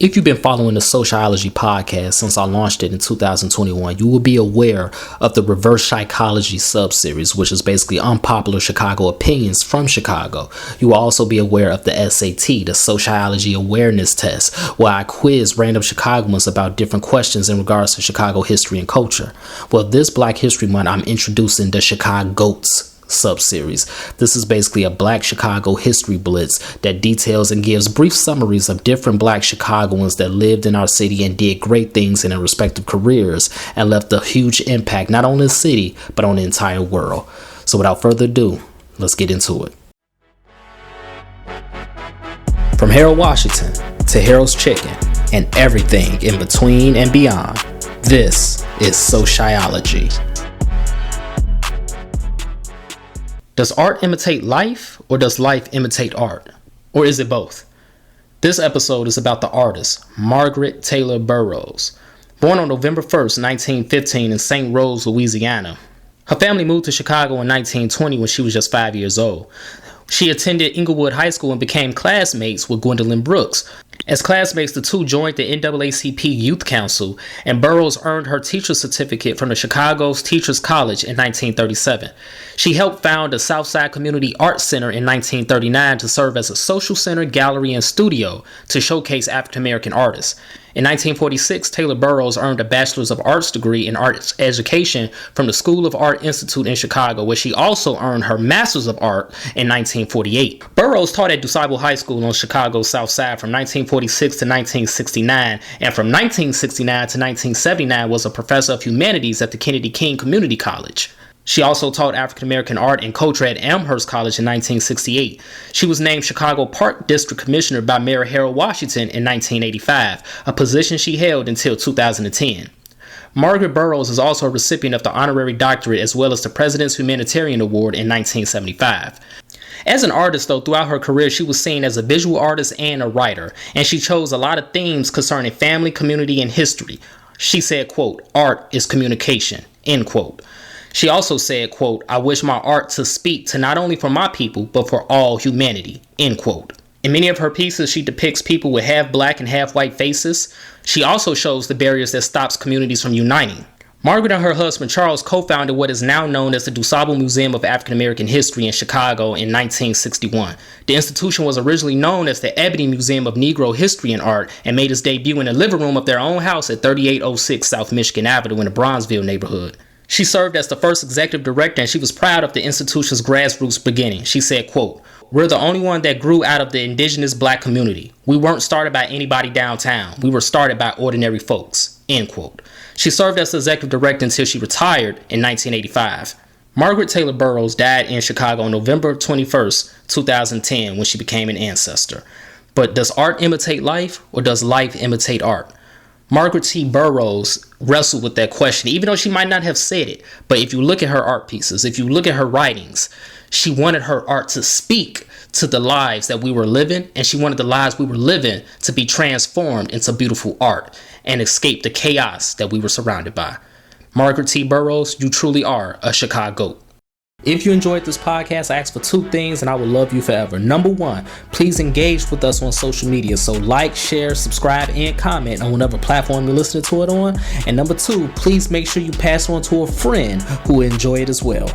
If you've been following the SoCHiology podcast since I launched it in 2021, you will be aware of the reverse psychology sub-series, which is basically unpopular Chicago opinions from Chicago. You will also be aware of the SAT, the SoCHiology awareness test, where I quiz random Chicagoans about different questions in regards to Chicago history and culture. Well, this Black History Month, I'm introducing the ChicaGOATS sub-series. This is basically a Black Chicago history blitz that details and gives brief summaries of different Black Chicagoans that lived in our city and did great things in their respective careers and left a huge impact not on the city but on the entire world. So without further ado, let's get into it. From Harold Washington to Harold's Chicken and everything in between and beyond, this is SoCHiology. Does art imitate life, or does life imitate art? Or is it both? This episode is about the artist, Margaret Taylor-Burroughs. Born on November 1st, 1915 in St. Rose, Louisiana. Her family moved to Chicago in 1920 when she was just 5 years old. She attended Inglewood High School and became classmates with Gwendolyn Brooks. As classmates, the two joined the NAACP Youth Council, and Burroughs earned her teacher's certificate from the Chicago's Teachers College in 1937. She helped found the Southside Community Arts Center in 1939 to serve as a social center, gallery, and studio to showcase African-American artists. In 1946, Taylor-Burroughs earned a Bachelor's of Arts degree in Arts Education from the School of Art Institute in Chicago, where she also earned her Master's of Art in 1948. Burroughs taught at DuSable High School on Chicago's South Side from 1946 to 1969, and from 1969 to 1979 was a professor of humanities at the Kennedy King Community College. She also taught African American art and culture at Amherst College in 1968. She was named Chicago Park District Commissioner by Mayor Harold Washington in 1985, a position she held until 2010. Margaret Burroughs is also a recipient of the honorary doctorate as well as the President's Humanitarian Award in 1975. As an artist, though, throughout her career, she was seen as a visual artist and a writer, and she chose a lot of themes concerning family, community, and history. She said, quote, "Art is communication," end quote. She also said, quote, "I wish my art to speak to not only for my people, but for all humanity," end quote. In many of her pieces, she depicts people with half black and half white faces. She also shows the barriers that stops communities from uniting. Margaret and her husband Charles co-founded what is now known as the DuSable Museum of African American History in Chicago in 1961. The institution was originally known as the Ebony Museum of Negro History and Art and made its debut in the living room of their own house at 3806 South Michigan Avenue in the Bronzeville neighborhood. She served as the first executive director, and she was proud of the institution's grassroots beginning. She said, quote, "We're the only one that grew out of the indigenous Black community. We weren't started by anybody downtown. We were started by ordinary folks," end quote. She served as the executive director until she retired in 1985. Margaret Taylor-Burroughs died in Chicago on November 21st, 2010, when she became an ancestor. But does art imitate life, or does life imitate art? Margaret T. Burroughs wrestled with that question, even though she might not have said it. But if you look at her art pieces, if you look at her writings, she wanted her art to speak to the lives that we were living, and she wanted the lives we were living to be transformed into beautiful art and escape the chaos that we were surrounded by. Margaret T. Burroughs, you truly are a ChicaGOAT. If you enjoyed this podcast, I ask for two things and I will love you forever. Number one, please engage with us on social media. So like, share, subscribe, and comment on whatever platform you're listening to it on. And number two, please make sure you pass it on to a friend who will enjoy it as well.